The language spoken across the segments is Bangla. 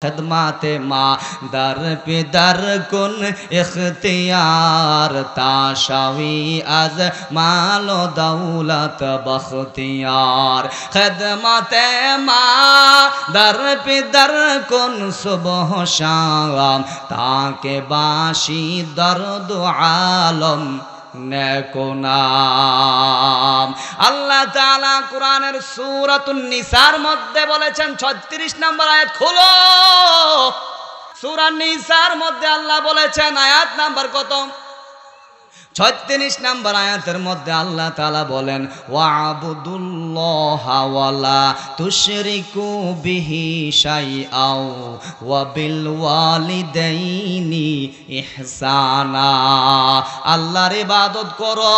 खदमाते माँ दर पे दर कुन इख्तियार ताशावी अज मालो दौलत बख्तियार खदमाते माँ दर पे दर कुन सुबह शाम ताके बाशी दर्द आलम नेको नाम। আল্লাহ তাআলা কোরআনের সূরাতুন নিসার মধ্যে বলেছেন 36 নম্বর আয়াত খুলো। সূরা নিসার মধ্যে আল্লাহ বলেছেন আয়াত নাম্বার কত? 36 নম্বর আয়াতের মধ্যে আল্লাহ তাআলা বলেন ওয়াবুদুল্লাহা ওয়ালা তুশরিকু বিহি শাইআও ওয়া বিল ওয়ালিদাইনি ইহসানা। আল্লাহর ইবাদত করো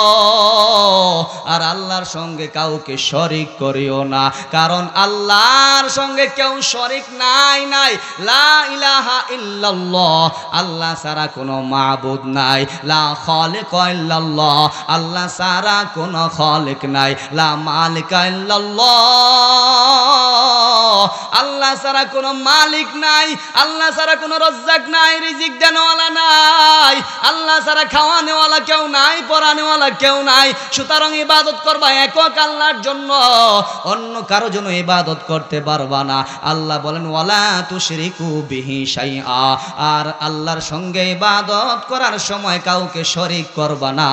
আর আল্লাহর সঙ্গে কাউকে শরীক করিও না, কারণ আল্লাহর সঙ্গে কেউ শরীক নাই। লা ইলাহা ইল্লাল্লাহ, আল্লাহ ছাড়া কোনো মাবুদ নাই। লা খালিক ইল্লাল্লাহ, আল্লাহ ছাড়া কোনো খালিক নাই। লা মালিক ইল্লাল্লাহ, আল্লাহ ছাড়া কোনো মালিক নাই। আল্লাহ ছাড়া কোনো রজ্জাক নাই, রিজিক দেনওয়ালা নাই। আল্লাহ ছাড়া খাওয়ানেওয়ালা কেউ নাই, পরানেওয়ালা কেউ নাই। সুতরাং ইবাদত করবা একক আল্লাহর জন্য, অন্য কারো জন্য ইবাদত করতে পারবা না। আল্লাহ বলেন ওয়ালা তুশরিকু বিহি শাইআ, আর আল্লাহর সঙ্গে ইবাদত করার সময় কাউকে শরীক করবা না।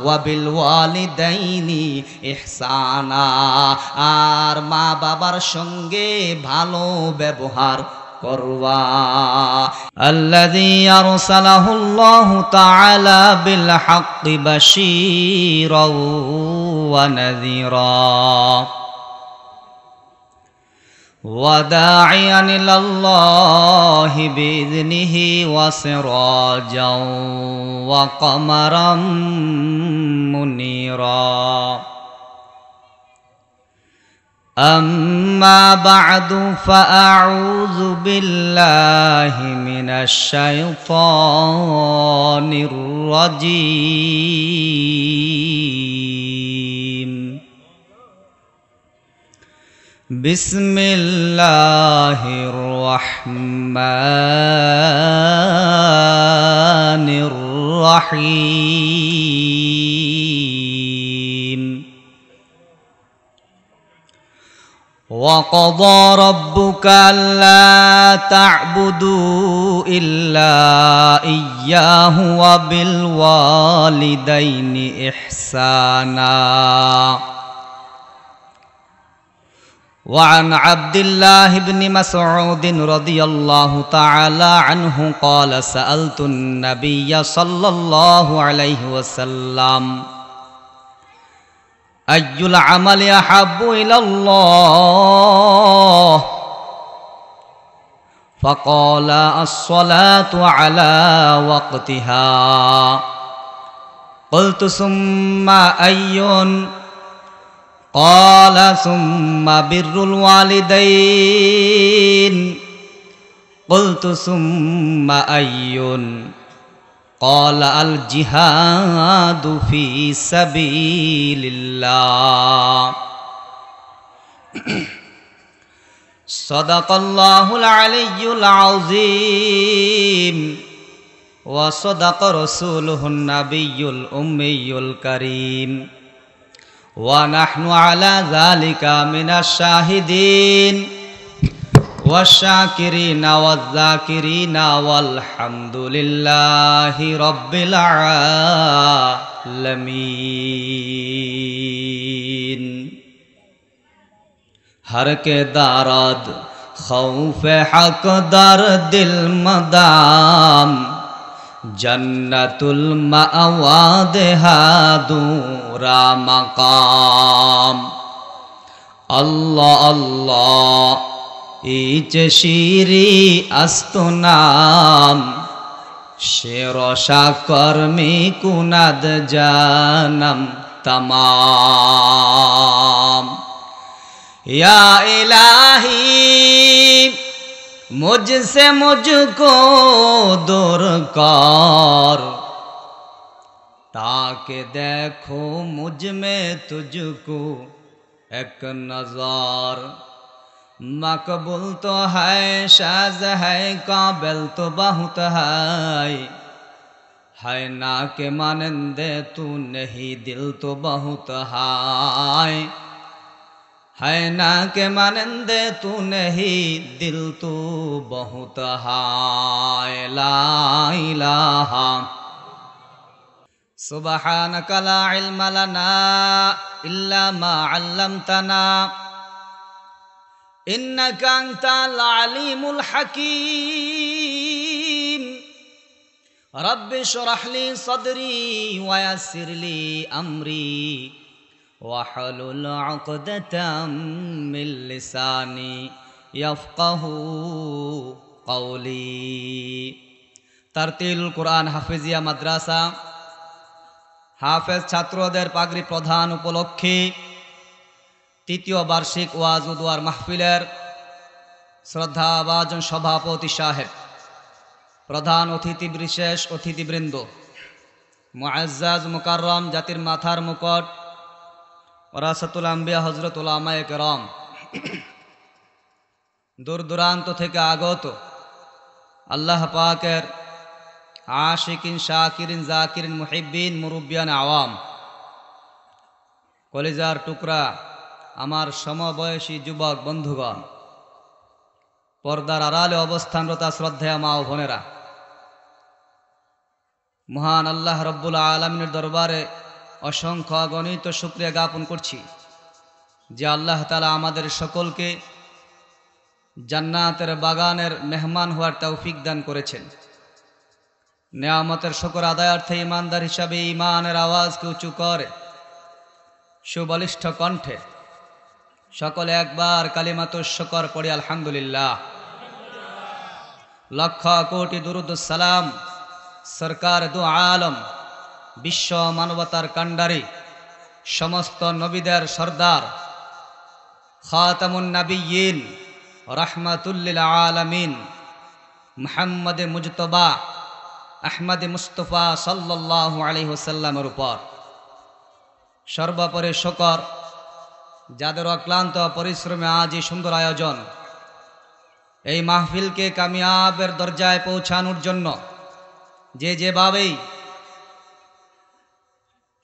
ওয়া বিল ওয়ালিদাইনি ইহসানা, আর মা বাবার সঙ্গে ভালো ব্যবহার করবা। আল্লাযী আরসালাহুল্লাহু তাআলা বিল হাক্কি বাশীরাও ওয়া নাযীরা ওয়া দাঈয়ান ইলাল্লাহি বিইذনিহি ওয়া সিরাজাও ওয়া কমারাম মুনীরা। أما بعد فأعوذ بالله من الشيطان الرجيم. بسم الله الرحمن الرحيم. وقضى ربك ألا تعبدوا إلا إياه وبالوالدين إحسانا. وعن عبد الله بن مسعود رضي الله تعالى عنه قال سألت النبي صلى الله عليه وسلم أي العمل أحب إلى الله؟ فقال الصلاة على وقتها. قلت ثم أي؟ قال ثم بر الوالدين. قلت ثم أي؟ قال الجهاد في سبيل الله. صدق الله العلي العظيم وصدق رسوله النبي الأمي الكريم ونحن على ذلك من الشاهدين والشاكرين والذاكرين والحمد لله رب العالمين. हर के दारद खौफ हक दर दिल मदाम जन्नतुल मावा देहादूरा मकाम. अल्लाह अल्लाह इच शीरी अस्तुनाम शेरोशा कर्मी कुनद जानम तमाम. या इलाही मुझसे मुझको दूर कर, ताकि देखो मुझ में तुझको एक नजर. मकबूल तो है शाज है काबिल तो बहुत है ना के मानंदे तू नहीं दिल तो बहुत है ना के मानंदे तू नहीं दिल तो बहुत हाय ला इलाहा सुबहानक ला इल्म लना इल्ला मा अल्लमतना इन्नका अंतल अलीमुल हकीम रब्बि इश्रह ली सदरी वयस्सिर ली अमरी वहलुल उक़दतम मिन लिसानी यफ़क़हू क़ौली। तारतिलुल कुरान हाफिजिया माद्रासा हाफेज छात्रोदेर पागड़ी प्रधान उपलक्षे तृतीय वार्षिक ওয়াজ ও দোয়ার মাহফিলের শ্রদ্ধাভাজন সভাপতি সাহেব, প্রধান অতিথি বিশেষ অতিথিবৃন্দ, মুআজ্জাজ মুকাররম জাতির মাথার মুকুট ওয়ারাসাতুল আম্বিয়া হযরত উলামায়ে কেরাম, দূর দূরান্ত থেকে আগত আল্লাহ পাকের আশিকিন শাকিরিন জাকিরিন মুহিব্বিন মুরব্বিয়ান আওয়াম, কলিজার টুকরা আমার সমবয়সী যুবক বন্ধুগণ, পর্দার আড়ালে অবস্থানরত শ্রদ্ধেয় মা ও বোনেরা, মহান আল্লাহ রব্বুল আলামিনের দরবারে অসংখ্য অগণিত শুকরিয়া জ্ঞাপন করছি যে আল্লাহ তাআলা আমাদের সকলকে জান্নাতের বাগানের মেহমান হওয়ার তৌফিক দান করেছেন। নেয়ামতের শুকর আদায়ার্থে ইমানদার হিসাবে ইমানের আওয়াজকে উঁচু করে সুবলিষ্ঠ কণ্ঠে সকলে একবার কালিমাতুশ শুকর পড়ি আলহামদুলিল্লাহ। লক্ষ কোটি দুরুদ সালাম সরকার দু আলম, বিশ্ব মানবতার কান্ডারি, সমস্ত নবীদের সর্দার, খাতামুন নবিয়্যিন রাহমাতুল লিল আলামিন মুহাম্মদ মুজতবা আহমদ মুস্তফা সাল্লাল্লাহু আলাইহি ওয়াসাল্লামের উপর সর্বোপরি শুকর, যাদের অক্লান্ত পরিশ্রমে আজ এই সুন্দর আয়োজন, এই মাহফিলকে কামিয়াবের দরজায় পৌঁছানোর জন্য যে যেভাবেই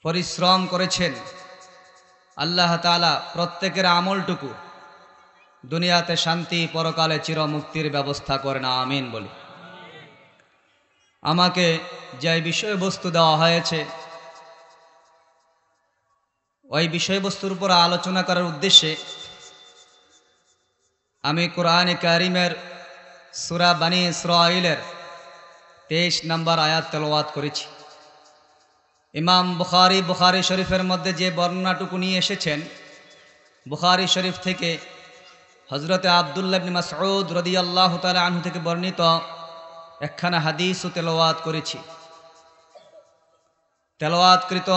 পরিশ্রম করেছেন, আল্লাহ তাআলা প্রত্যেকের আমলটুকু দুনিয়াতে শান্তি, পরকালে চিরমুক্তির ব্যবস্থা করেন, আমিন বলি। আমাকে যে বিষয়বস্তু দেওয়া হয়েছে ওই বিষয়বস্তুর উপর আলোচনা করার উদ্দেশ্যে আমি কোরআনে কারিমের সূরা বনী ইসরাঈলের 23 নম্বর আয়াত তেলাওয়াত করেছি। ইমাম বুখারী শরীফের মধ্যে যে বর্ণনাটুকু নিয়ে এসেছেন, বুখারী শরীফ থেকে হযরতে আব্দুল্লাহ ইবনে মাসউদ রাদিয়াল্লাহু তাআলা আনহু থেকে বর্ণিত একখানা হাদিসও তেলাওয়াত করেছি। তেলাওয়াতকৃত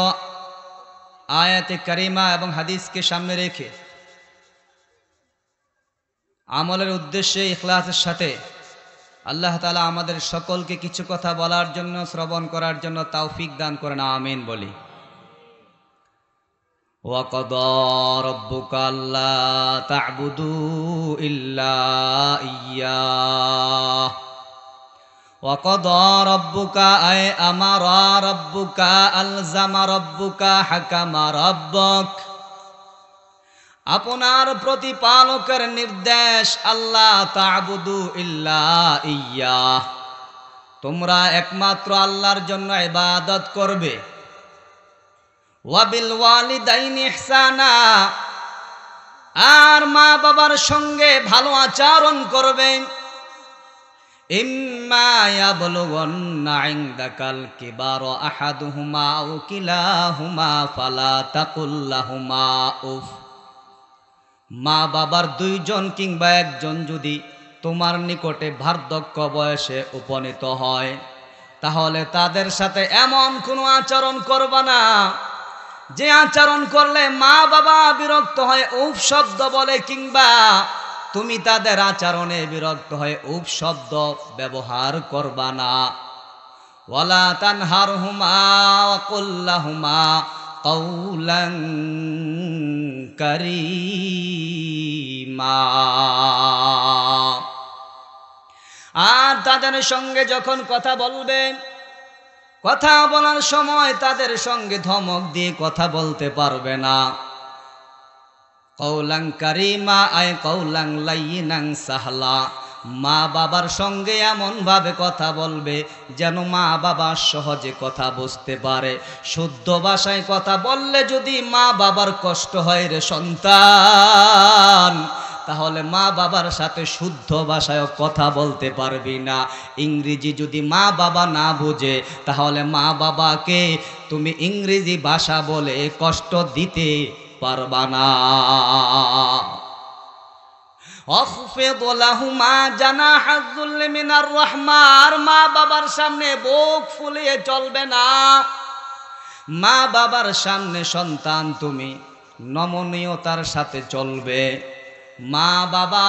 আয়াতে কারিমা এবং হাদিসকে সামনে রেখে আমলের উদ্দেশ্যে ইখলাসের সাথে আল্লাহ তাআলা আমাদের সকলকে কিছু কথা বলার জন্য, শ্রবণ করার জন্য তৌফিক দান করেন, আমিন বলি। ওয়া ক্বাদা রাব্বুকা আল্লা তা'বুদু ইল্লা ইয়্যাহ ওয়া ক্বাদা রাব্বুকা আয় আমারা রাব্বুকা আলজামা রাব্বুকা হাকামা রাব্বুক, আপনার প্রতিপালকের নির্দেশ আল্লাহ তা'বুদু ইল্লা ইয়্যাহ, তোমরা একমাত্র আল্লাহর জন্য ইবাদত করবে। ওয়া বিল ওয়ালিদাইনি ইহসানা, আর মা বাবার সঙ্গে ভালো আচরণ করবে। ইম্মা ইয়াবলুগান্না ইনদাকাল কিবারা আহাদুহুমা আও কিলাহুমা ফালা তাকুল লাহুমা উফ, মা বাবার দুইজন কিংবা একজন যদি তোমার নিকটে বার্ধক্য বয়সে উপনীত হয়, তাহলে তাদের সাথে এমন কোনো আচরণ করবা না যে আচরণ করলে মা বাবা বিরক্ত হয় উফ শব্দ বলে, কিংবা তুমি তাদের আচরণে বিরক্ত হয়ে উফ শব্দ ব্যবহার করবা না। ওয়ালা তানহারহুমা ওয়া কুল লাহুমা কওলান কারীমা। আর তাদের সঙ্গে যখন কথা বলবে, কথা বলার সময় তাদের সঙ্গে ধমক দিয়ে কথা বলতে পারবে না। কওলান কারীমা আয় কওলান লাইয়িনান সাহলা, মা বাবার সঙ্গে এমন ভাবে কথা বলবে যেন মা বাবা সহজে কথা বুঝতে পারে। শুদ্ধ ভাষায় কথা বললে যদি মা বাবার কষ্ট হয় রে সন্তান, তাহলে মা বাবার সাথে শুদ্ধ ভাষায় কথা বলতে পারবি না। ইংরেজি যদি মা বাবা না বুঝে, তাহলে মা বাবাকে তুমি ইংরেজি ভাষা বলে কষ্ট দিতে পারবা না। অখফিদ লাহুমা জানাহাজ যুল্লি মিনার রাহমা, আর মা বাবার সামনে বুক ফুলিয়ে চলবে না। মা বাবার সামনে সন্তান তুমি নমনীয়তার সাথে চলবে। মা বাবা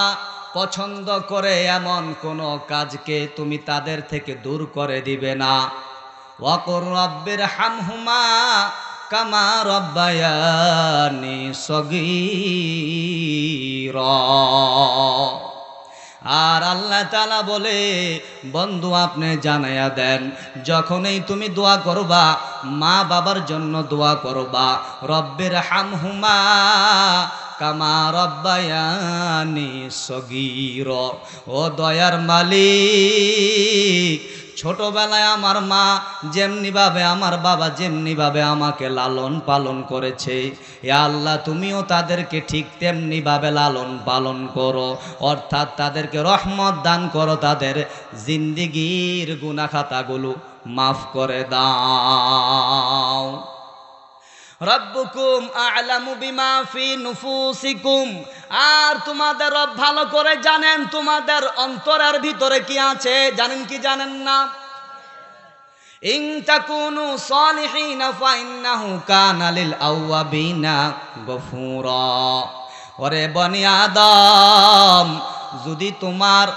পছন্দ করে এমন কোনো কাজকে তুমি তাদের থেকে দূর করে দিবে না। ওয়াকুর রাব্বির হামহুমা কামা রব্বায়ানি সগীরা। আর আল্লাহ তাআলা বলে, বন্ধু আপনি জানায়া দেন, যখনই তুমি দোয়া করবা, মা বাবার জন্য দোয়া করবা, রব্বির হামহুমা কামা রব্বায়ানি সগীরা। ও দয়ার মালিক, ছোটবেলায় আমার মা যেমনিভাবে, আমার বাবা যেমনিভাবে আমাকে লালন পালন করেছে, এ আল্লাহ তুমিও তাদেরকে ঠিক তেমনিভাবে লালন পালন করো, অর্থাৎ তাদেরকে রহমত দান করো, তাদের জিন্দিগির গুনাহ খাতাগুলো মাফ করে দাও। রব্বুকুম আ'লামু বিমা ফি নুফুসিকুম, আর তোমাদের রব ভালো করে জানেন তোমাদের অন্তরের ভিতরে কি আছে। জানেন কি জানেন না? ইন তাকুনু সালিহিনা ফাইন্নাহু কানা লিল আওয়াবিনা গফুরা। ওরে বনি আদম, যদি তোমার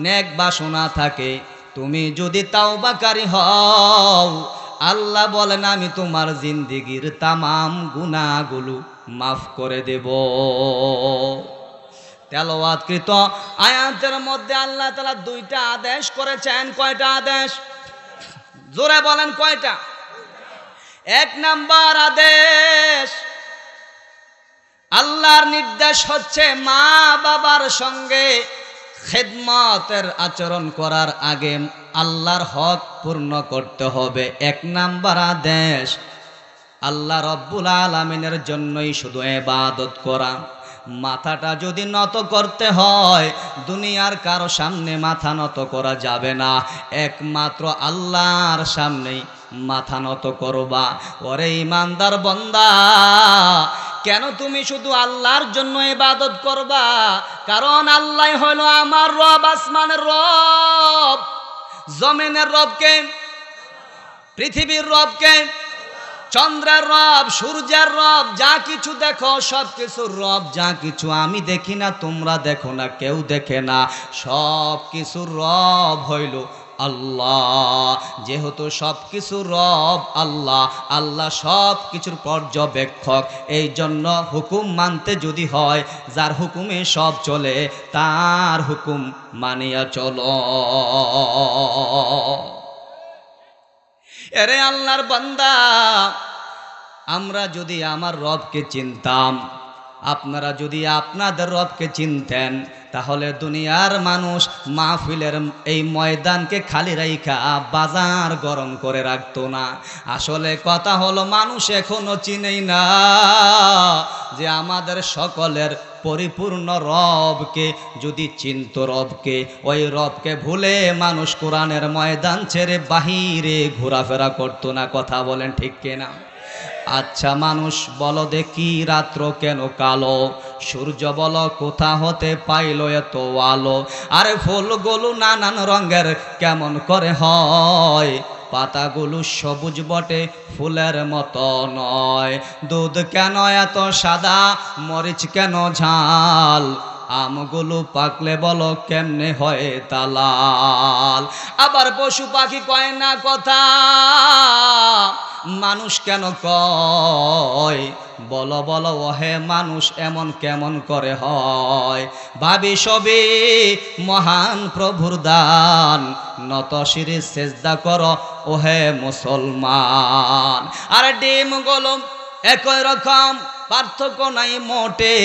নেক বাসনা থাকে, তুমি যদি তাওবাকারী হও, আল্লাহ বলেন আমি তোমার জিন্দিগির তামাম গুনাহগুলো মাফ করে দেব। তেলাওয়াতকৃত আয়াতের মধ্যে আল্লাহ তাআলা দুইটা আদেশ করেছেন। কয়টা আদেশ? জোরে বলেন কয়টা? এক নাম্বার আদেশ, আল্লাহর নির্দেশ হচ্ছে মা বাবার সঙ্গে খেদমতের আচরণ করার আগে আল্লাহর হক পূর্ণ করতে হবে। এক নাম্বার আদেশ, আল্লাহ রব্বুল আলামিনের জন্যই শুধু ইবাদত করা। মাথাটা যদি নত করতে হয়, দুনিয়ার কারো সামনে মাথা নত করা যাবে না, একমাত্র আল্লাহর সামনেই মাথা নত করবা। ওরে ইমানদার বান্দা, কেন তুমি শুধু আল্লাহর জন্য ইবাদত করবা? কারণ আল্লাহ হলো আমার রব, আসমানের রব, জমিনের রবকে, পৃথিবীর রবকে, চন্দ্রের রব, সূর্যের রব, যা কিছু দেখো সব কিছুর রব। যা কিছু আমি দেখি না, তোমরা দেখো না, কেউ দেখে না, সব কিছুর রব হইল আল্লাহ। যেহেতু সব কিছুর রব আল্লাহ, আল্লাহ সব কিছুর পর্যবেক্ষক, এই জন্য হুকুম মানতে যদি হয়, যার হুকুমে সব চলে, তার হুকুম মানিয়া চলো। এরে আল্লাহর বান্দা, আমরা যদি আমার রবকে চিনতাম, আপনারা যদি আপনাদের রবকে চিনতেন, তাহলে দুনিয়ার মানুষ মাহফিলের এই ময়দানকে খালি রাইখা বাজার গরম করে রাখতো না। আসলে কথা হলো, মানুষ এখনো চিনেই না যে আমাদের সকলের পরিপূর্ণ রবকে। যদি চিনত রবকে, ওই রবকে ভুলে মানুষ কোরআনের ময়দান ছেড়ে বাহিরে ঘোরাফেরা করতো না। কথা বলেন ঠিক কিনা? আচ্ছা মানুষ বলো দেখি, রাত্র কেন কালো? সূর্য বলো কোথা হতে পাইল এত আলো? আরে ফুলগুলো নানান রঙের কেমন করে হয়? পাতাগুলো সবুজ বটে, ফুলের মতো নয়। দুধ কেন এত সাদা, মরিচ কেন ঝাল? আমগুলো পাকলে বলো কেমনে হয় তালাল। আবার পশু পাখি কয় না কথা, মানুষ কেন কয়? বলো বলো ওহে মানুষ এমন কেমন করে হয়? ভাবি সবে মহান প্রভুর দান, নত শিরে সেজদা করো ওহে মুসলমান। আর ডিম গোলম একই রকম, পার্থক্য নাই মোটে,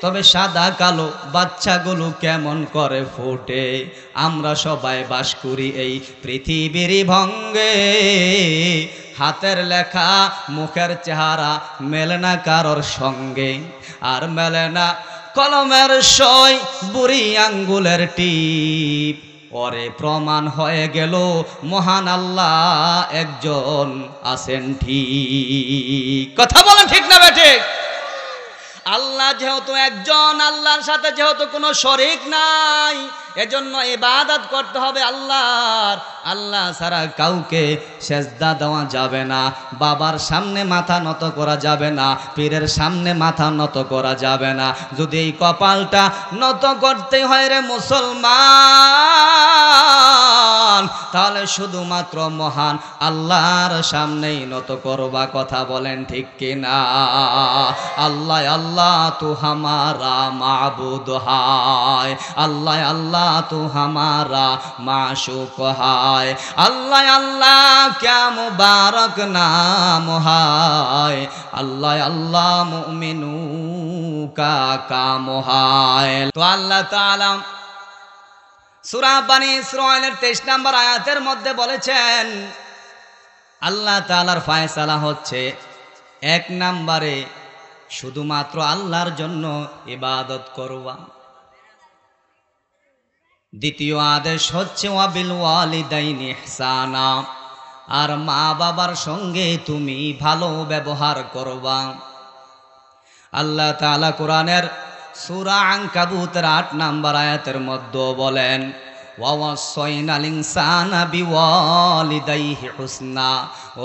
তবে সাদা কালো বাচ্চাগুলো কেমন করে ফোটে। আমরা সবাই বাস করি এই পৃথিবীর ভঙ্গে, হাতের লেখা মুখের চেহারা মেলে না কারোর সঙ্গে, আর মেলে না কলমের সই বুড়ি আঙ্গুলের টিপ। ওরে প্রমাণ হয়ে গেল মহান আল্লাহ একজন আছেন ঠিক। কথা বলেন ঠিক না বেঠিক? আল্লাহ যেহেতু একজন, আল্লাহর সাথে যেহেতু কোনো শরীক নাই, এজন্য ইবাদত করতে হবে আল্লাহর। আল্লাহ ছাড়া কাউকে সেজদা দেওয়া যাবে না, বাবার সামনে মাথা নত করা যাবে না, পীরের সামনে মাথা নত করা যাবে না। যদি এই কপালটা নত করতে হয় রে মুসলমান, তাহলে শুধুমাত্র মহান আল্লাহর সামনেই নত করবা। কথা বলেন ঠিক কিনা? আল্লাহ আল্লাহ তু হামারা মাবুদ হায়, আল্লাহ আল্লাহ তু হামারা মাশুক হায়, আল্লাহ আল্লাহ ক্যা মুবারক নাম হায়, আল্লাহ আল্লাহ মুমিনু কা কাম হায়। তো আল্লাহ তাআলা সূরা বনী ইসরাঈলের 23 নম্বর আয়াতের মধ্যে বলেছেন, আল্লাহ তাআলার ফয়সালা হচ্ছে 1 নম্বরে শুধুমাত্র আল্লাহর জন্য ইবাদত করবা। দ্বিতীয় আদেশ হচ্ছে ওয়াবিল ওয়ালিদাইনি ইহসানা, আর মা বাবার সঙ্গে তুমি ভালো ব্যবহার করবা। আল্লাহ তাআলা কোরআনের সূরা আনকাবুতের 8 নম্বর আয়াতের মধ্যে বলেন, ওয়াওয়াসাইনাল ইনসানা বিওয়ালিদাইহি হুসনা।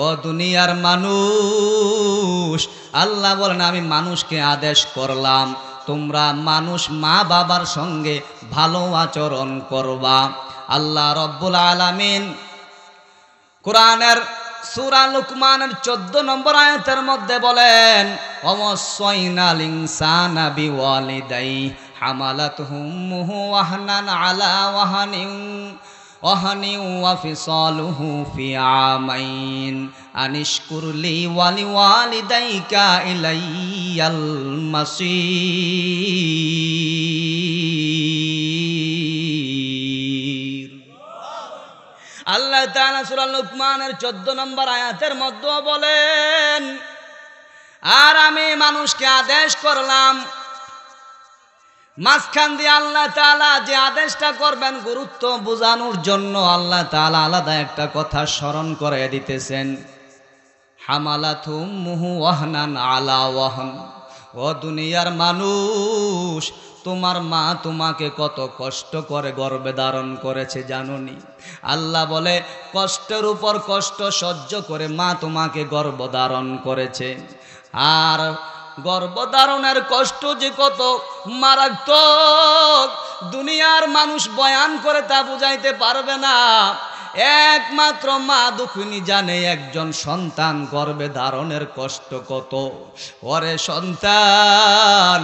ও দুনিয়ার মানুষ, আল্লাহ বলেন আমি মানুষকে আদেশ করলাম তোমরা মানুষ মা বাবার সঙ্গে ভালো আচরণ করবা। আল্লাহ রব্বুল আলামিন কোরআনের সূরা লুকমানের 14 নম্বর আয়াতের মধ্যে বলেন, ওয়াসাইনাল ইনসানা বিওয়ালিদাইহি হামালাতুহু উম্মুহু ওয়াহনান আলা ওয়াহানিন ওয়া ফিসালুহু ফি আমাইন আনিশকুর লি ওয়া লিওয়ালিদাইকা ইলাইয়াল মাসির। আল্লাহ তাআলা সূরা লুকমানের 14 নম্বর আয়াতের মধ্যে বলেন, আর আমি মানুষকে আদেশ করলাম। মাঝখান দিয়ে আল্লাহ তাআলা যে আদেশটা করবেন গুরুত্ব বোঝানোর জন্য আল্লাহ তাআলা আলাদা একটা কথা স্মরণ করে দিতেছেন, হামালাতু উম্মুহু ওয়াহনান আলা ওয়াহন। ও দুনিয়ার মানুষ, তোমার মা তোমাকে কত কষ্ট করে গর্ভে ধারণ করেছে জানোনি? আল্লাহ বলে কষ্টের উপর কষ্ট সহ্য করে মা তোমাকে গর্ভ ধারণ করেছে। আর গর্ভধারণের কষ্ট যে কত মারাত্মক দুনিয়ার মানুষ বয়ান করে তা বুঝাইতে পারবে না। একমাত্র মা দুঃখিনী জানে একজন সন্তান গর্ভে ধারণের কষ্ট কত। ওরে সন্তান,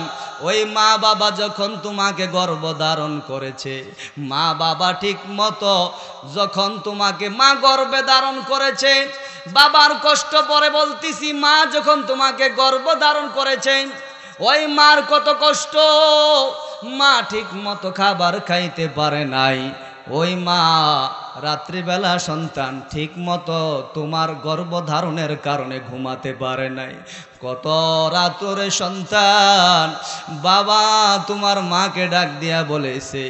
ওই মা বাবা যখন তোমাকে গর্ভধারণ করেছে, মা বাবা ঠিক মতো যখন তোমাকে মা গর্ভে ধারণ করেছে, বাবার কষ্ট পরে বলতেছি, মা যখন তোমাকে গর্ভধারণ করেছে ওই মার কত কষ্ট। মা ঠিক মতো খাবার খাইতে পারে নাই, ওই মা রাত্রিবেলা সন্তান ঠিক মতো তোমার গর্ভধারণের কারণে ঘুমাতে পারে নাই। কত রাতরে সন্তান বাবা তোমার মাকে ডাক দিয়া বলেছে,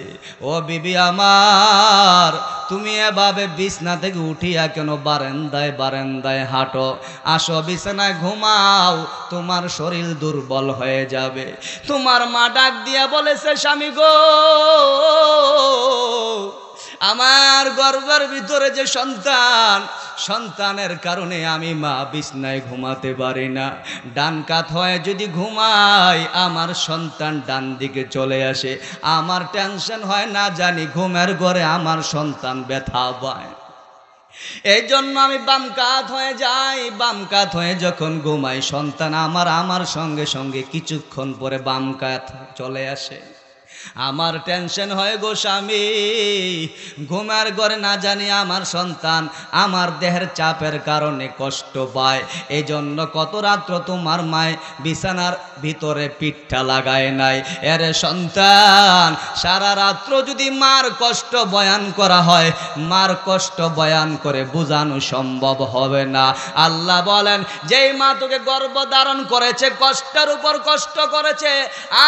ও বিবি আমার, তুমি এভাবে বিছনা থেকে উঠিয়া কেন বারান্দায় বারান্দায় হাঁটো? আসো বিছানায় ঘুমাও, তোমার শরীর দুর্বল হয়ে যাবে। তোমার মা ডাক দিয়া বলেছে, স্বামী গো, আমার গর্ভের ভিতরে যে সন্তান, সন্তানের কারণে আমি মা বিছনায় ঘুমাতে পারি না। ডান কাত হয়ে যদি ঘুমাই আমার সন্তান ডান দিকে চলে আসে, আমার টেনশন হয় না জানি ঘুমের ঘরে আমার সন্তান ব্যথা পায়। এই জন্য আমি বাম কাত হয়ে যাই। বাম কাত হয়ে যখন ঘুমাই সন্তান আমার সঙ্গে সঙ্গে কিছুক্ষণ পরে বাম কাত চলে আসে। আমার টেনশন হয় গো স্বামী, ঘুমের ঘরে না জানি আমার সন্তান আমার দেহের চাপের কারণে কষ্ট পায়। এই জন্য কত রাত্র তোমার মায় বিছানার ভিতরে পিঠটা লাগায় নাই। এরে সন্তান, সারা রাত্র যদি মার কষ্ট বয়ান করা হয়, মার কষ্ট বয়ান করে বোঝানো সম্ভব হবে না। আল্লাহ বলেন, যেই মা তোকে গর্ভ ধারণ করেছে, কষ্টের উপর কষ্ট করেছে,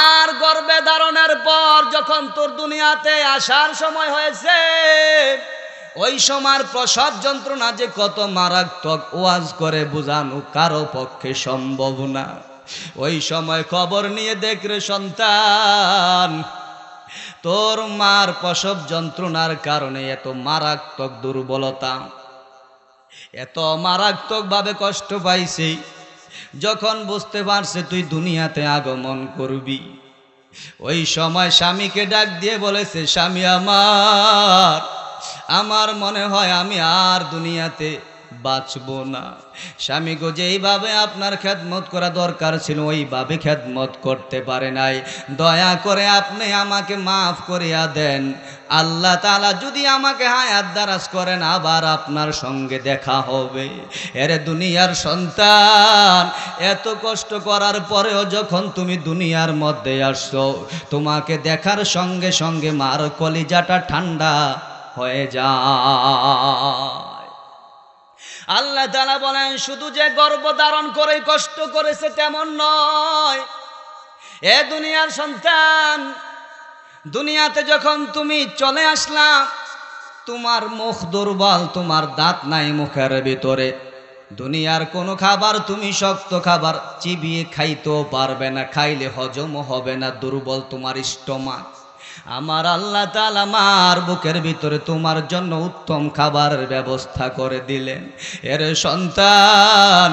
আর গর্ভে ধারণের পর যখন তোর দুনিয়াতে আসার সময় হয়েছে, ওই সময় প্রসব যন্ত্রণা যে কত মারাত্মক ওয়াজ করে বোঝানো কারো পক্ষে সম্ভব না। ওই সময় খবর নিয়ে দেখ রে সন্তান, তোর মার প্রসব যন্ত্রণার কারণে এত মারাত্মক দুর্বলতা, এত মারাত্মক ভাবে কষ্ট পাইছে। যখন বুঝতে পারছে তুই দুনিয়াতে আগমন করবি, ওই সময় স্বামীকে ডাক দিয়ে বলেছে, স্বামী আমার মনে হয় আমি আর দুনিয়াতে বাঁচবো না। স্বামী গো, যেইভাবে আপনার খেদমত করা দরকার ছিল ওইভাবে খেদমত করতে পারে নাই, দয়া করে আপনি আমাকে মাফ করিয়া দেন। আল্লাহ তাআলা যদি আমাকে হায়াত দারাজ করেন আবার আপনার সঙ্গে দেখা হবে। এরে দুনিয়ার সন্তান, এত কষ্ট করার পরেও যখন তুমি দুনিয়ার মধ্যে আসছো, তোমাকে দেখার সঙ্গে সঙ্গে মার কলিজাটা ঠান্ডা হয়ে যায়। আল্লাহ তাআলা বলেন, শুধু যে গর্ভ ধারণ করে কষ্ট করেছে তেমন নয়। এ দুনিয়ার সন্তান, দুনিয়াতে যখন তুমি চলে আসলা, তোমার মুখ দুর্বল, তোমার দাঁত নাই মুখের ভিতরে, দুনিয়ার কোনো খাবার তুমি শক্ত খাবার চিবিয়ে খাইতেও পারবে না, খাইলে হজম হবে না, দুর্বল তোমার স্টমাক। আমার আল্লাহ তাআলা মার বুকের ভিতরে তোমার জন্য উত্তম খাবারের ব্যবস্থা করে দিলেন। এর সন্তান,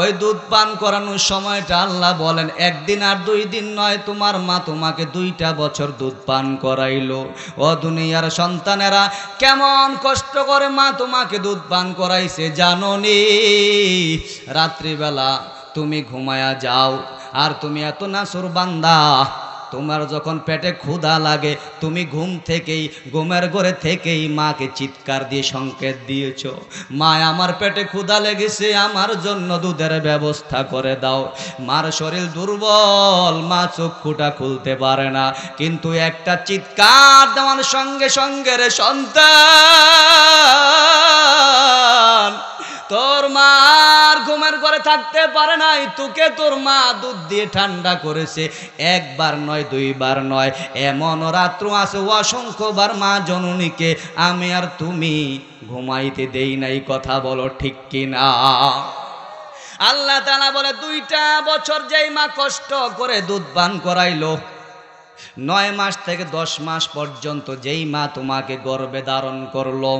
ওই দুধ পান করানোর সময়টা আল্লাহ বলেন একদিন আর 2 দিন নয়, তোমার মা তোমাকে 2টা বছর দুধ পান করাইলো। ও দুনিয়ার সন্তানেরা, কেমন কষ্ট করে মা তোমাকে দুধ পান করাইছে জানো নি? রাত্রিবেলা তুমি ঘুমায়া যাও, আর তুমি এত নাসুর বান্দা, তোমার যখন পেটে ক্ষুধা লাগে তুমি ঘুমের ঘরে থেকেই মাকে চিৎকার দিয়ে সংকেত দিয়েছ, মা আমার পেটে ক্ষুধা লেগেছে, আমার জন্য দুধের ব্যবস্থা করে দাও। মার শরীর দুর্বল, মা চক্ষুটা খুলতে পারে না, কিন্তু একটা চিৎকার দেওয়ার সঙ্গে সঙ্গে রে সন্তান, তোর মা আর ঘুমের ঘরে থাকতে পারে নাই, তোকে তোর মা দুধ দিয়ে ঠান্ডা করেছে। 1 বার নয়, 2 বার নয়, এমন রাত্র আছে অসংখ্যবার মা জননীকে আমি আর তুমি ঘুমাইতে দেই নাই। কথা বলো ঠিক কিনা? আল্লাহ তাআলা বলে, 2টা বছর যেই মা কষ্ট করে দুধ পান করাইলো, 9 মাস থেকে 10 মাস পর্যন্ত যেই মা তোমাকে গর্ভে ধারণ করলো,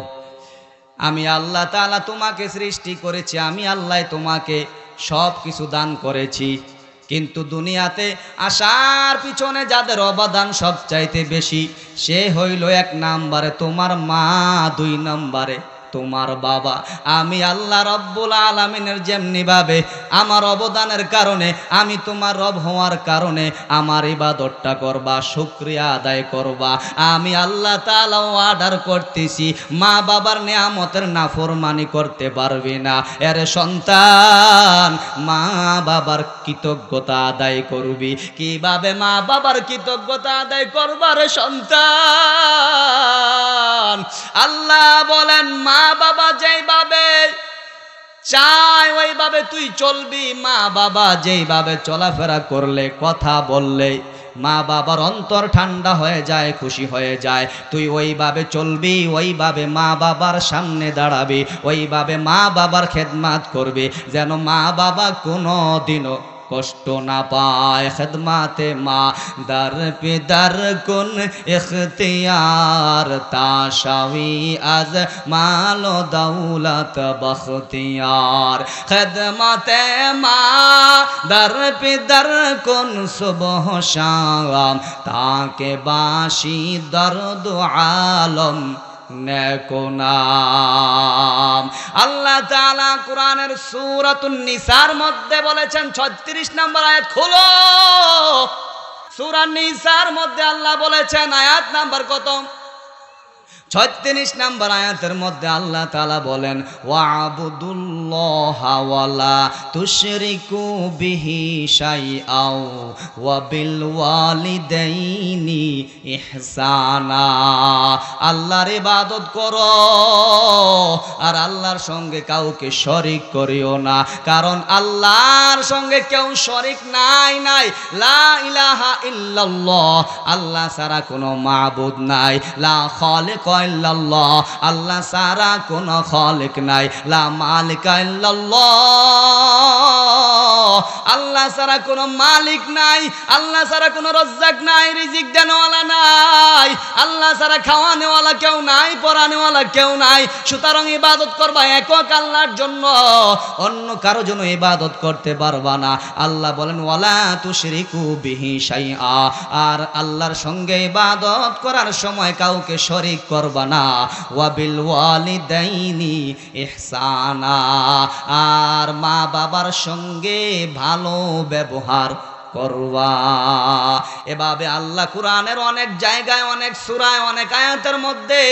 আমি আল্লাহ তাআলা তোমাকে সৃষ্টি করেছি, আমি আল্লাহ তোমাকে সব কিছু দান করেছি। কিন্তু দুনিয়াতে আসার পিছনে যাদের অবদান সবচাইতে বেশি, সে হইল 1 নম্বরে তোমার মা, 2 নম্বরে তোমার বাবা। আমি আল্লাহ রব্বুল আলামিনের যেমনি ভাবে আমার অবদানের কারণে, আমি তোমার রব হওয়ার কারণে আমার ইবাদতটা করবা, শুকরিয়া আদায় করবা। আমি আল্লাহ তাআলা অর্ডার করতেছি, মা বাবার নিয়ামতের নাফরমানি করতে পারবি না। এর সন্তান, মা বাবার কৃতজ্ঞতা আদায় করবি। কিভাবে মা বাবার কৃতজ্ঞতা আদায় করবার সন্তান? আল্লাহ বলেন, মা বাবা যেইভাবে চায় ওইভাবে তুই চলবি। মা বাবা যেইভাবে চলাফেরা করলে, কথা বললে মা বাবার অন্তর ঠান্ডা হয়ে যায়, খুশি হয়ে যায়। তুই ওইভাবে চলবি, ওইভাবে মা বাবার সামনে দাঁড়াবি, ওইভাবে মা বাবার খেদমত করবি, যেন মা বাবা কোনো দিনও কষ্ট না পায়। খিদমাতে মা দর পে দর কুন ইখতিয়ার, তাশাওয়ি আজ মালো দৌলত বখতিয়ার। খিদমাতে মা দর পে দর কুন সুবহ শাম, তাকে বাসি দর্দ আলম নেকো নাম। আল্লাহ তাআলা কোরআনের সূরাতুন নিসার মধ্যে বলেছেন, 36 নম্বর আয়াত খুলো। সূরা নিসার মধ্যে আল্লাহ বলেছেন, আয়াত নাম্বার কত? 36 নম্বর আয়াতের মধ্যে আল্লাহ তাআলা বলেন, ওয়াবুদুল্লাহা ওয়ালা তুশরিকু বিহি শাইআও ওয়া বিল ওয়ালিদাইনি ইহসানা। আল্লাহর ইবাদত করো আর আল্লাহর সঙ্গে কাউকে শরীক করিও না, কারণ আল্লাহর সঙ্গে কেউ শরীক নাই। লা ইলাহা ইল্লাল্লাহ, আল্লাহ ছাড়া কোনো মাবুদ নাই। লা খালিক ইল্লাল্লাহ, আল্লাহ ছাড়া কোনো খালিক নাই। লা মালিক ইল্লাল্লাহ, আল্লাহ ছাড়া কোনো মালিক নাই। আল্লাহ ছাড়া কোনো রজ্জাক নাই, রিজিক দেনওয়ালা নাই। আল্লাহ ছাড়া খাওয়ানেওয়ালা কেউ নাই, পরানেওয়ালা কেউ নাই। সুতরাং ইবাদত করবা একক আল্লাহর জন্য, অন্য কারো জন্য ইবাদত করতে পারবা না। আল্লাহ বলেন, ওয়ালা তুশরিকু বিহি শাইআ, আর আল্লাহর সঙ্গে ইবাদত করার সময় কাউকে শরীক করবা না। ওয়া বিল ওয়ালিদাইনি ইহসানা, আর মা বাবার সঙ্গে ভালো ব্যবহার করবা। এভাবে আল্লাহ কোরআনের অনেক জায়গায়, অনেক সূরায়, অনেক আয়াতের মধ্যে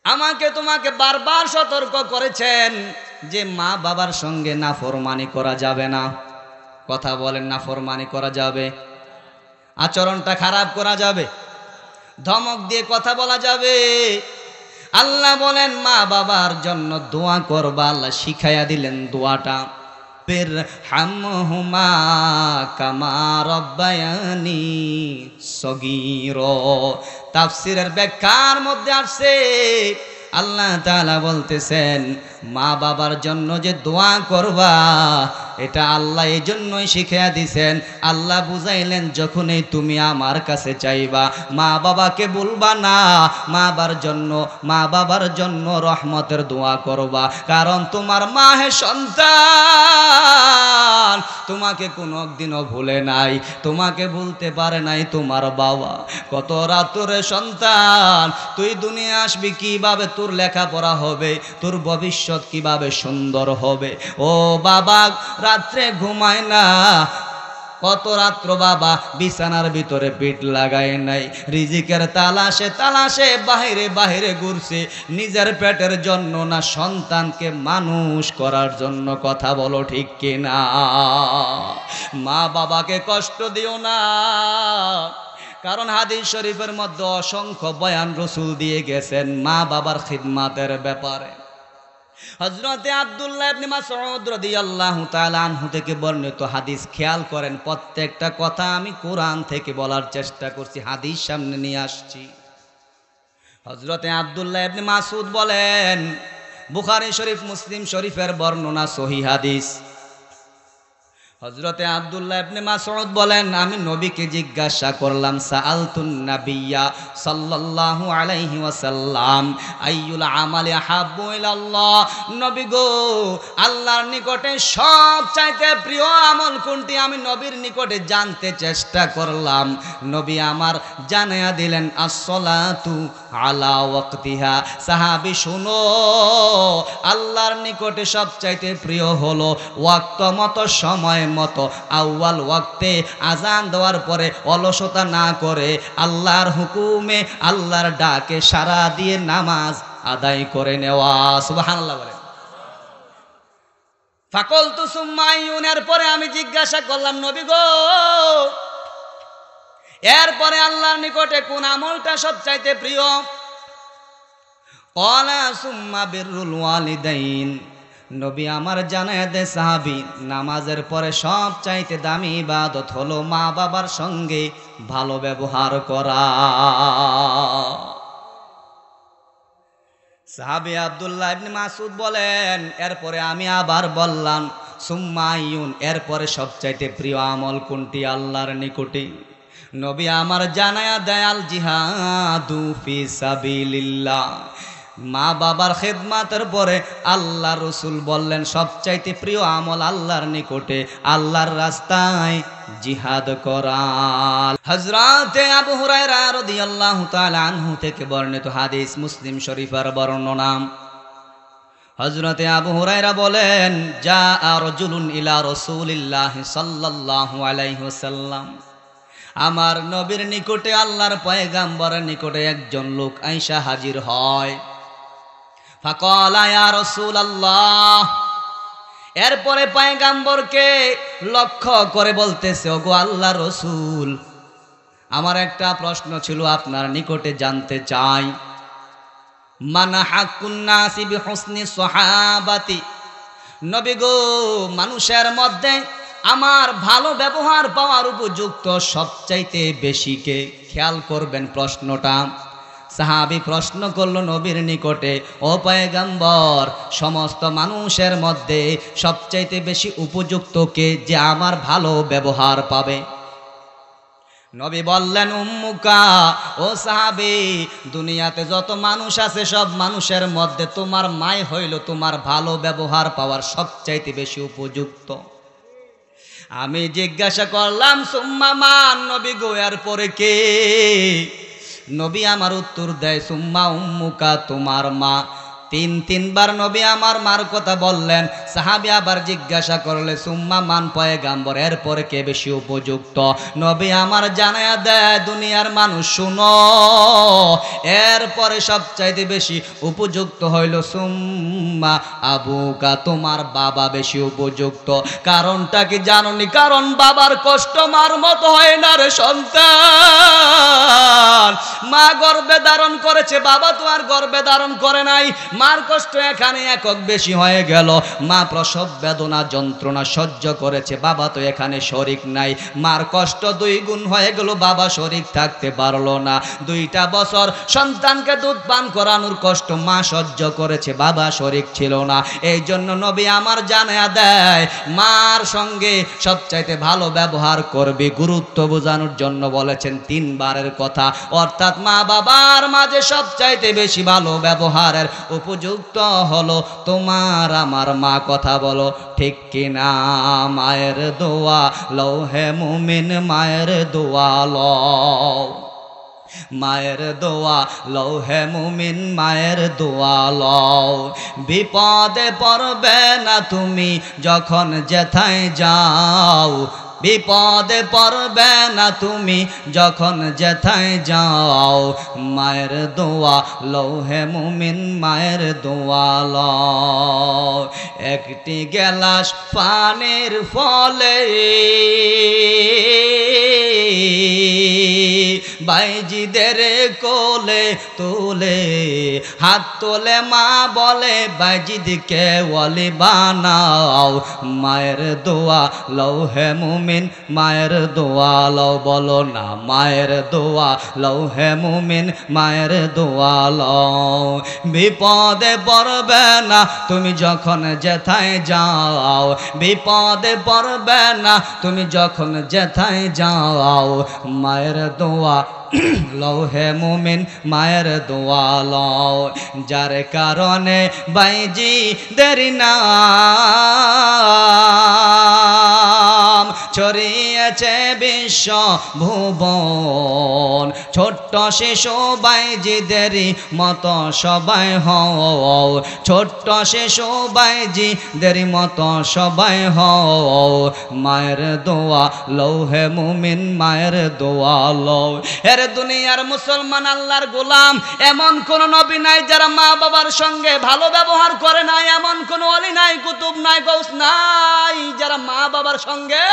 আমাকে তোমাকে বারবার সতর্ক করেছেন যে মা বাবার সঙ্গে নাফরমানি করা যাবে না। কথা বলেন, নাফরমানি করা যাবে, আচরণটা খারাপ করা যাবে, ধমক দিয়ে কথা বলা যাবে। আল্লাহ বলেন মা বাবার জন্য দোয়া করবা। আল্লাহ শিখাইয়া দিলেন দোয়াটা, বিরহামহুমা কামা রাব্বায়ানি সগীরা। তাফসীরের ব্যাখ্যার মধ্যে আসছে, আল্লাহ তাআলা বলতেছেন মা বাবার জন্য যে দোয়া করবা, এটা আল্লাহ এই জন্যই শিখিয়ে দিছেন। আল্লাহ বুঝাইলেন, যখনই তুমি আমার কাছে চাইবা, মা বাবাকে বলবা না, মা বাবার জন্য রহমতের দোয়া করবা। কারণ তোমার মা হে সন্তান, তোমাকে কোনোদিনও ভুলে নাই, তোমাকে ভুলতে পারে নাই তোমার বাবা। কত রাতুরে সন্তান, তুই দুনিয়া আসবি কিভাবে, তোর লেখাপড়া হবে, তোর ভবিষ্যৎ কিভাবে সুন্দর হবে। ও বাবা রাত্রে ঘুমায় না, কত রাত্র বাবা বিছানার ভিতরে পিঠ লাগায় নাই, রিজিকের তালাশে বাহিরে বাহিরে ঘুরছে, নিজের পেটের জন্য না, সন্তানকে মানুষ করার জন্য। কথা বলো ঠিক কিনা? মা বাবাকে কষ্ট দিও না, কারণ হাদিস শরীফের মধ্যে অসংখ্য বয়ান রাসূল দিয়ে গেছেন মা বাবার খিদমাতের ব্যাপারে। হযরতে আব্দুল্লাহ ইবনে মাসউদ রাদিয়াল্লাহু তাআলা আনহু থেকে বর্ণিত হাদিস, খেয়াল করেন, প্রত্যেকটা কথা আমি কোরআন থেকে বলার চেষ্টা করছি, হাদিস সামনে নিয়ে আসছি। হযরতে আব্দুল্লাহ ইবনে মাসউদ বলেন, বুখারী শরীফ, মুসলিম শরীফের বর্ণনা, সহিহ হাদিস। হযরতে আব্দুল্লাহ ইবনে মাসউদ বলেন, আমি নবীকে জিজ্ঞাসা করলাম, সাআলতুন নাবিয়্যা সাল্লাল্লাহু আলাইহি ওয়াসাল্লাম আইয়ুল আমালি আহাব্বু ইলাল্লাহ। নবী গো, আল্লাহর নিকটে সবচাইতে প্রিয় আমল কোনটি? আমি নবীর নিকটে জানতে চেষ্টা করলাম। নবী আমার জানায়া দিলেন, আসসালাতু আলা ওয়াক্তিহা। সাহাবী শুনো, আল্লাহর নিকটে সবচাইতে প্রিয় হলো ওয়াক্ত মতো, সময় মতো, আউয়াল ওয়াক্তে আজান দেওয়ার পরে অলসতা না করে আল্লাহর হুকুমে, আল্লাহর ডাকে সাড়া দিয়ে নামাজ আদায় করে নেওয়া। সুবহানাল্লাহ বলে। ফাকুলতু সুম্মা আইয়ুনের পরে আমি জিজ্ঞাসা করলাম, নবী গো, এরপরে আল্লাহর নিকটে কোন আমলটা সবচাইতে প্রিয়? ক্বালা সুম্মা বিররুল ওয়ালিদাইন। নবী আমার জানায় দে সাহাবী, নামাজের পরে সবচাইতে দামি ইবাদত হলো মা বাবার সঙ্গে ভালো ব্যবহার করা। সাহাবী আব্দুল্লাহ ইবনে মাসউদ বলেন, এরপরে আমি আবার বললাম, সুম্মা আইয়ুন, এরপরে সবচাইতে প্রিয় আমল কোনটি আল্লাহর নিকটে? নবী আমার জানায়া দেয় আল জিহাদু ফি সাবিলিল্লাহ। মা বাবার খেদমাতের পরে আল্লাহ রসুল বললেন সবচাইতে প্রিয় আমল আল্লাহর নিকটে আল্লাহর রাস্তায় জিহাদ করা। হযরতে আবু হুরায়রা রাদিয়াল্লাহু তাআলা আনহু থেকে বর্ণিত হাদিস, মুসলিম শরীফের বর্ণনা। হযরতে আবু হুরায়রা বলেন, জাআ রাজুলুন ইলা রাসূলিল্লাহি সাল্লাল্লাহু আলাইহি ওয়াসাল্লাম, আমার নবীর নিকটে আল্লাহর পয়গাম্বরের নিকটে একজন লোক আইসা হাজির হয়। ফাকালা ইয়া রাসূলুল্লাহ, এরপরে পয়গাম্বরকে লক্ষ্য করে বলতেছে, ওগো আল্লাহর রাসূল, আমার একটা প্রশ্ন ছিল আপনার নিকটে জানতে চাই। মান হাক্কুন নাসি বিহুসনি সাহাবাতি, নবী গো, মানুষের মধ্যে আমার ভালো ব্যবহার পাওয়ার উপযুক্ত সবচাইতে বেশি কে? খেয়াল করবেন প্রশ্নটা। সাহাবী প্রশ্ন করলো নবীর নিকটে, ও পয়গম্বর, সমস্ত মানুষের মধ্যে সবচাইতে বেশি উপযুক্ত কে যে আমার ভালো ব্যবহার পাবে? নবী বললেন, উম্মুকা, ও সাহাবী, দুনিয়াতে যত মানুষ আছে সব মানুষের মধ্যে তোমার মাই হইল তোমার ভালো ব্যবহার পাওয়ার সবচাইতে বেশি উপযুক্ত। আমি জিজ্ঞাসা করলাম, সুম্মা মান, নবী গো, এরপরে কে? নবী আমার উত্তর দেয়, সুম্মা উম্মুকা, তোমার মা। তিনবার নবী আমার মার কথা বললেন। সাহাবী আবার জিজ্ঞাসা করলে, সুম্মা মান, পয়গাম্বর, এরপরে কে বেশি উপযুক্ত? নবী আমার জানায়া দেয়, দুনিয়ার মানুষ শুনো, এরপরে সবচাইতে বেশি উপযুক্ত হইল সুম্মা আবুকা, তোমার বাবা বেশি উপযুক্ত। কারণটা কি জানোনি? কারণ বাবার কষ্ট মার মতো হয় না রে সন্তান। মা গর্ভে ধারণ করেছে, বাবা তো আর গর্ভে ধারণ করে নাই। মার কষ্ট এখানে একক বেশি হয়ে গেল। মা প্রসব বেদনা যন্ত্রণা সহ্য করেছে, বাবা তো এখানে শরীক নাই। মার কষ্ট 2 গুণ হয়ে গেল, বাবা শরীক থাকতে পারলো না। 2টা বছর সন্তানকে দুধ পান করানোর কষ্ট মা সহ্য করেছে, বাবা শরীক ছিল না। এই জন্য নবী আমার জানায়া দেয়, মার সঙ্গে সবচাইতে ভালো ব্যবহার করবি। গুরুত্ব বোঝানোর জন্য বলেছেন 3 বারের কথা, অর্থাৎ মা বাবার মাঝে সবচাইতে বেশি ভালো ব্যবহারের উপযুক্ত হলো তোমার আমার মা। কথা বলো ঠিক কিনা? মায়ের দোয়া লও হে মুমিন, মায়ের দোয়া লও, মায়ের দোয়া লও হে মুমিন, মায়ের দোয়া লও। বিপদে পড়বে না তুমি যখন যেথায় যাও, বিপদে পড়বে না তুমি যখন যেথায় যাও। মায়ের দোয়া লও হে মুমিন, মায়ের দোয়া লও। একটি গেলাস পানির ফলে বাইজিদের কোলে তুলে হাত তোলে মা বলে, বাইজিদকে ওয়ালি বানাও। মায়ের দোয়া লও হে মুমিন, মায়ের দোয়া লও। বলো না, মায়ের দোয়া লও হে মুমিন, মায়ের দোয়া লও। বিপদে পড়বে না তুমি যখন যেথায় যাও, বিপদে পড়বে না তুমি যখন যেথায় যাও। মায়ের দোয়া লও হে মুমিন, মায়ের দোয়া লও। যার কারণে বাইজি দেরি নাম ছড়িয়েছে বিশ্ব ভুবন। ছোট্ট শিশু বাইজিদেরই মতো সবাই হও, ছোট্ট শিশু বাইজিদেরই মতো সবাই হও। মায়ের দোয়া লও হে মুমিন, মায়ের দোয়া লও। এর দুনিয়ার মুসলমান আল্লাহর গোলাম, এমন কোন নবী নাই যারা মা বাবার সঙ্গে ভালো ব্যবহার করে নাই। এমন কোন ওলি নাই, কুতুব নাই, গৌস নাই যারা মা বাবার সঙ্গে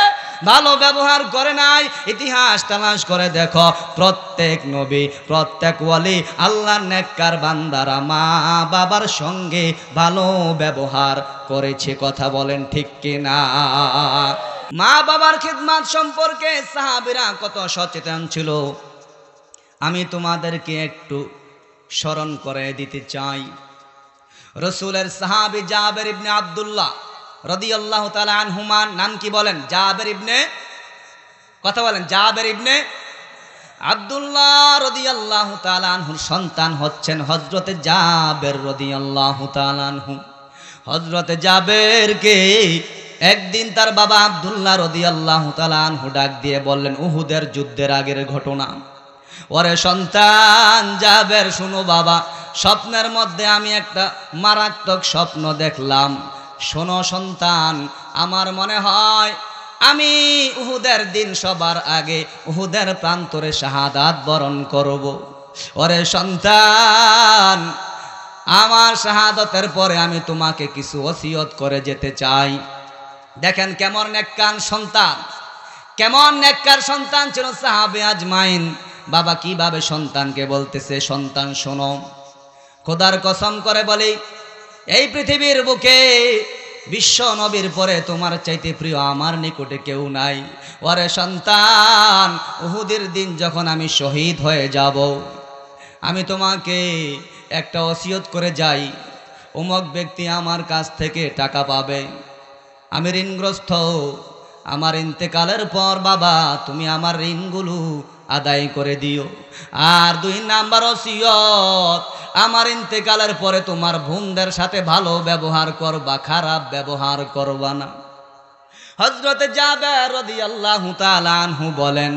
ভালো ব্যবহার করে নাই। ইতিহাস তালাশ করে দেখো, প্রত্যেক নবী, প্রত্যেক ওলি, আল্লাহর নেককার বান্দারা মা বাবার সঙ্গে ভালো ব্যবহার করেছে। কথা বলেন ঠিক কিনা? মা বাবার খিদমত সম্পর্কে সাহাবীরা কত সচেতন ছিল আমি তোমাদেরকে একটু স্মরণ করে দিতে চাই। রসুলের সাহাবী জাবের ইবনে আব্দুল্লাহ রাদিয়াল্লাহু তাআলা আনহুমা নাম কি বলেন? জাবের ইবনে, কথা বলেন, জাবের ইবনে আব্দুল্লাহ রাদিয়াল্লাহু তাআলা আনহুর সন্তান হচ্ছেন হযরতে জাবের রাদিয়াল্লাহু তাআলা আনহু। হযরতে জাবেরকে একদিন তার বাবা আব্দুল্লাহ রাদিয়াল্লাহু তাআলা আনহু ডাক দিয়ে বললেন, উহুদের যুদ্ধের আগের ঘটনা। ওরে সন্তান জাবের, শুনো বাবা, স্বপ্নের মধ্যে আমি একটা মারাত্মক স্বপ্ন দেখলাম। শোনো সন্তান, আমার মনে হয় আমি উহুদের দিন সবার আগে উহুদের প্রান্তরে শাহাদাত বরণ করব। ওরে সন্তান, আমার শাহাদাতের পরে আমি তোমাকে কিছু ওসিয়ত করে যেতে চাই। দেখেন কেমন নেককার সন্তান, কেমন নেককার সন্তান ছিল সাহাবে আজমাইন। বাবা কিভাবে সন্তানকে বলতেছে, সন্তান শোনো, খোদার কসম করে বলি, এই পৃথিবীর বুকে বিশ্ব নবীর পরে তোমার চাইতে প্রিয় আমার নিকটে কেউ নাই। ওরে সন্তান, উহুদের দিন যখন আমি শহীদ হয়ে যাব, আমি তোমাকে একটা ওসিয়ত করে যাই, অমুক ব্যক্তি আমার কাছ থেকে টাকা পাবে, আমি ঋণগ্রস্ত, আমার ইন্তেকালের পর বাবা তুমি আমার ঋণগুলো আদায় করে দিও। আর 2 নাম্বার ওসিয়ত, আমার ইন্তেকালের পরে তোমার বোনদের সাথে ভালো ব্যবহার করবা, খারাপ ব্যবহার করবা না। হযরতে জাবের রাদিয়াল্লাহু তাআলা আনহু বলেন,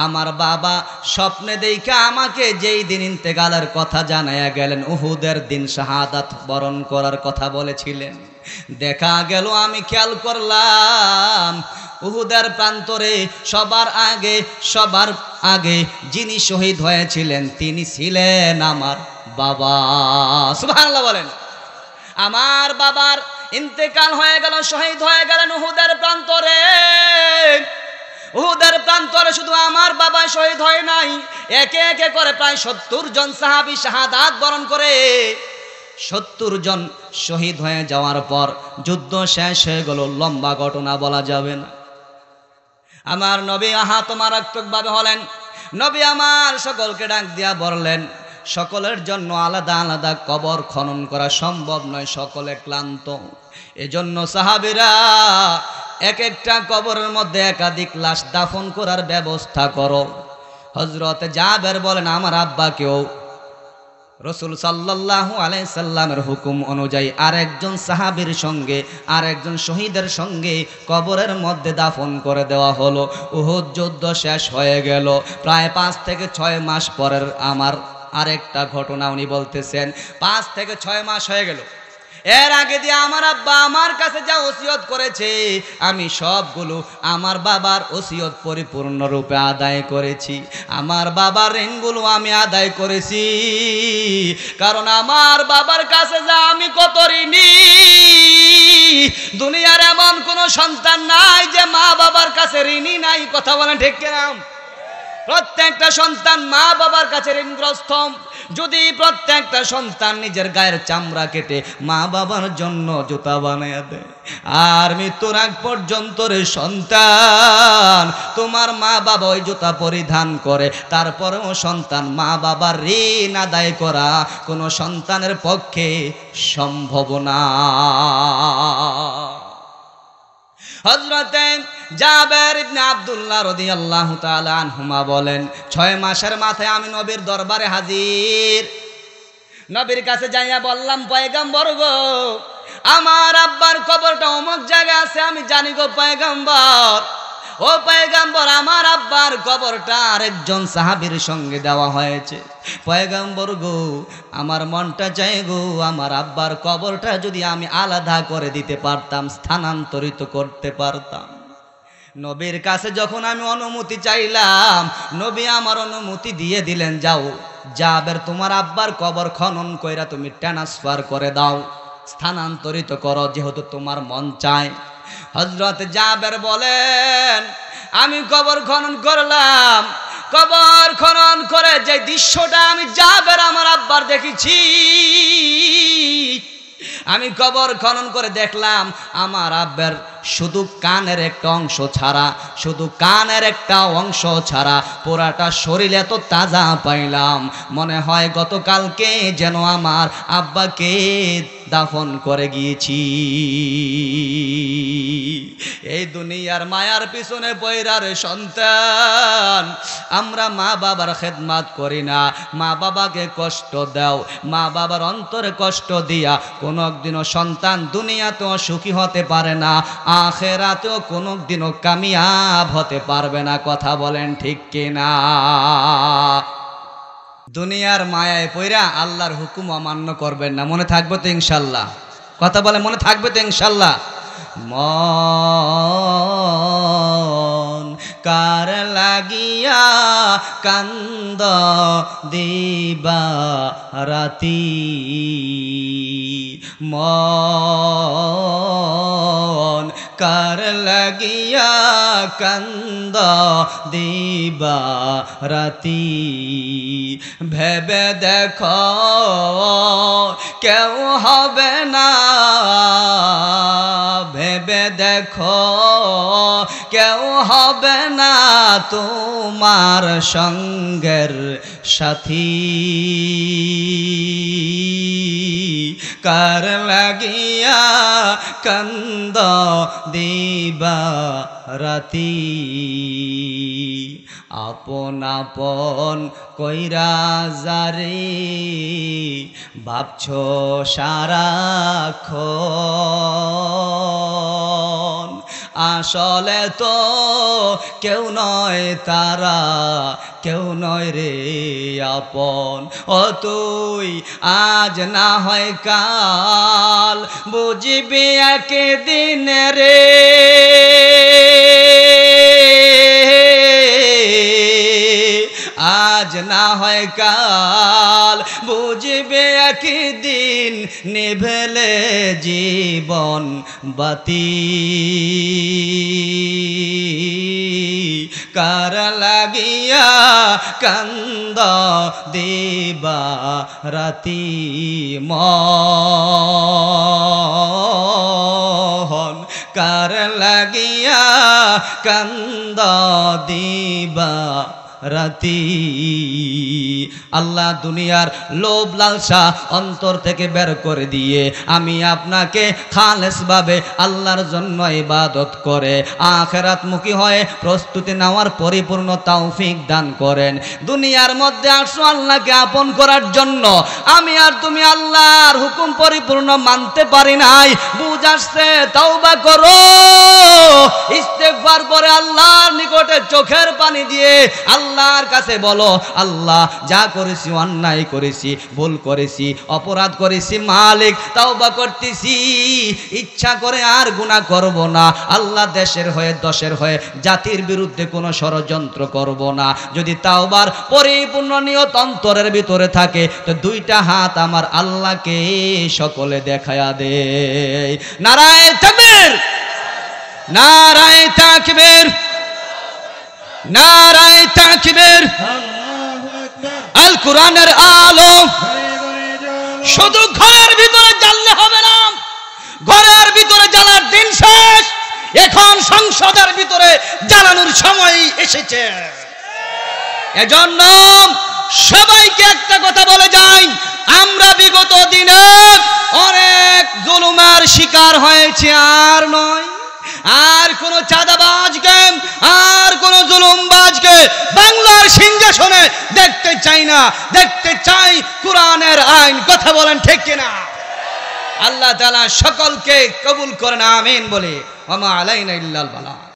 আমার বাবা স্বপ্নে দেখা আমাকে যেই দিন ইন্তেকালের কথা জানায়া গেলেন, উহুদের দিন শাহাদাত বরণ করার কথা বলেছিলেন, দেখা গেল আমি খেয়াল করলাম উহুদের প্রান্তরে সবার আগে যিনি শহীদ হয়েছিলেন তিনি ছিলেন আমার বাবা। সুবহানাল্লাহ বলেন। আমার বাবার ইন্তেকাল হয়ে গেল, শহীদ হয়ে গেলেন উহুদের প্রান্তরে। উহুদের প্রান্তরে শুধু আমার বাবা শহীদ হয় নাই, একে একে করে প্রায় 70 জন সাহাবী শাহাদাত বরণ করে। 70 জন শহীদ হয়ে যাওয়ার পর যুদ্ধ শেষ হয়ে গেল। লম্বা ঘটনা বলা যাবে না। আমার নবী আহত মারাত্মকভাবে হলেন। নবী আমার সকলকে ডাক দিয়া বললেন, সকলের জন্য আলাদা আলাদা কবর খনন করা সম্ভব নয়, সকলে ক্লান্ত। এজন্য সাহাবীরা এক একটা কবরের মধ্যে একাধিক লাশ দাফন করার ব্যবস্থা করো। হযরত জাবের বলেন, আমার আব্বাকেও রাসূল সাল্লাল্লাহু আলাইহি সাল্লামের হুকুম অনুযায়ী আরেকজন সাহাবীর সঙ্গে আরেকজন শহীদের সঙ্গে কবরের মধ্যে দাফন করে দেওয়া হলো। উহুদ যুদ্ধ শেষ হয়ে গেল। প্রায় 5 থেকে 6 মাস পরের আমার আরেকটা ঘটনা উনি বলতেছেন। 5 থেকে 6 মাস হয়ে গেল। এর আগে দিয়ে আমার আব্বা আমার কাছে যা ওসিয়ত করেছে, আমি সবগুলো আমার বাবার ওসিয়ত পরিপূর্ণরূপে আদায় করেছি। আমার বাবার ঋণগুলো আমি আদায় করেছি, কারণ আমার বাবার কাছে যা আমি কত ঋণী। দুনিয়ার এমন কোন সন্তান নাই যে মা বাবার কাছে ঋণী নাই। কথা বলেন ঠিক কিনা? প্রত্যেকটা সন্তান মা বাবার কাছে ঋণগ্রস্ত। যদি প্রত্যেকটা সন্তান নিজের গায়ের চামড়া কেটে মা বাবার জন্য জুতা বানায় দেয়, আর মৃত্যুর আগ পর্যন্ত রে সন্তান তোমার মা বাবা ওই জুতা পরিধান করে, তারপরেও সন্তান মা বাবার ঋণ আদায় করা কোনো সন্তানের পক্ষে সম্ভব না। হযরতে জাবের ইবনে আব্দুল্লাহ রাদিয়াল্লাহু তাআলা আনহুমা বলেন, 6 মাসের মাথায় আমি নবীর দরবারে হাজির। নবীর কাছে যাইয়া বললাম, পয়গম্বর গো, আমার আব্বার কবরটা অমুক জায়গায় আছে, আমি জানি গো পয়গম্বর। ও পয়গম্বর, আমার আব্বার কবরটা আরেকজন সাহাবীর সঙ্গে দেওয়া হয়েছে। পয়গম্বর গো, আমার মনটা চায় গো, আমার আব্বার কবরটা যদি আমি আলাদা করে দিতে পারতাম, স্থানান্তরিত করতে পারতাম। নবীর কাছে যখন আমি অনুমতি চাইলাম, নবী আমার অনুমতি দিয়ে দিলেন, যাও জাবের, তোমার আব্বার কবর খনন কইরা তুমি ট্রান্সফার করে দাও, স্থানান্তরিত করো, যেহেতু তোমার মন চায়। হযরত জাবের বলেন, আমি কবর খনন করলাম। কবর খনন করে যে দৃশ্যটা আমি জাবের আমার আব্বার দেখেছি, আমি কবর খনন করে দেখলাম আমার আব্বার শুধু কানের একটা অংশ ছাড়া, শুধু কানের একটা অংশ ছাড়া পুরাটা শরীর এত তাজা পাইলাম, মনে হয় গতকালকে যেন আমার আব্বাকে দাফন করে গিয়েছি। এই দুনিয়ার মায়ার পিছনে পয়রার সন্তান, আমরা মা বাবার খেদমত করি না, মা বাবাকে কষ্ট দাও, মা বাবার অন্তরে কষ্ট দিয়া কোনো একদিনও সন্তান দুনিয়াতেও সুখী হতে পারে না, আখেরাতেও কোনো দিনও কামিয়াব হতে পারবে না। কথা বলেন ঠিক কিনা? দুনিয়ার মায়ায় পয়রা আল্লাহর হুকুম অমান্য করবেন না, মনে থাকবে তো ইনশাল্লাহ? কথা বলে মনে থাকবে তো ইনশাল্লাহ? মন কার লাগিয়া কান্দ দিবা রাতি, মন কার লাগিয়া কান্দ দিবা রাতি, ভেবে দেখো কেউ হবে না, ভেবে দেখো কেউ হবে না তোমার সঙ্গের সাথী, কার লাগিয়া কান্দ দিবা রাতি, আপন আপন কইরা যারে ভাবছো সারাক্ষণ, আসলে তো কেউ নয় তারা, কেউ নয় রে আপন। ও তুই আজ না হয় কাল বুঝবি একদিন রে, আজ না হয় কাল বুঝবে একদিন, নিভেলে জীবন বাতি, কার লাগিয়া কান্দ দিবা রাতি, মন কার লাগিয়া কান্দ দিবা রাতি। আল্লাহ দুনিয়ার লোভ লালসা অন্তর থেকে বের করে দিয়ে আমি আপনাকে খালেস ভাবে আল্লাহর জন্য ইবাদত করে আখিরাতমুখী হয়ে প্রস্তুতি নেওয়ার পরিপূর্ণ তৌফিক দান করেন। দুনিয়ার মধ্যে আসো আল্লাহকে আপন করার জন্য, আমি আর তুমি আল্লাহর হুকুম পরিপূর্ণ মানতে পারি নাই, বুঝ আসছে তওবা করো, ইস্তেগফার করে আল্লাহর নিকটে চোখের পানি দিয়ে আল্লাহর কাছে বলো, আল্লাহ যা করেছি অন্যায় করেছি, ভুল করেছি, অপরাধ করেছি, মালিক তওবা করতেছি, ইচ্ছা করে আর গুনাহ করব না, আল্লাহ দেশের হয়ে দশের হয়ে জাতির বিরুদ্ধে কোনো ষড়যন্ত্র করব না। যদি তাওবার পরিপূর্ণ নিয়ত অন্তরের ভিতরে থাকে তো দুইটা হাত আমার আল্লাহকে সকলে দেখায়া দেয়। নারায়ে তাকবীর, নারায়ে তাকবীর, নারায়ে তাকবীর। আল কোরআনের আলো শুধু ঘরের ভিতরে জ্বাললে হবে না, ঘরের ভিতরে জ্বালার দিন শেষ, এখন সংসদের ভিতরে জ্বালানোর সময় এসেছে। এজন্য সবাইকে একটা কথা বলে যাই, আমরা বিগত দিনে অনেক জুলুমের শিকার হয়েছি, আর নয়, আর কোন চাঁদাবাজকে আর কোন জুলুমবাজকে বাংলার সিংহাসনে দেখতে চাই না, দেখতে চাই কোরআনের আইন। কথা বলেন ঠিক কিনা? আল্লাহ তাআলা সকলকে কবুল করেন, আমিন বলে। ওয়া মা আলাইনা ইল্লাল বালাগ।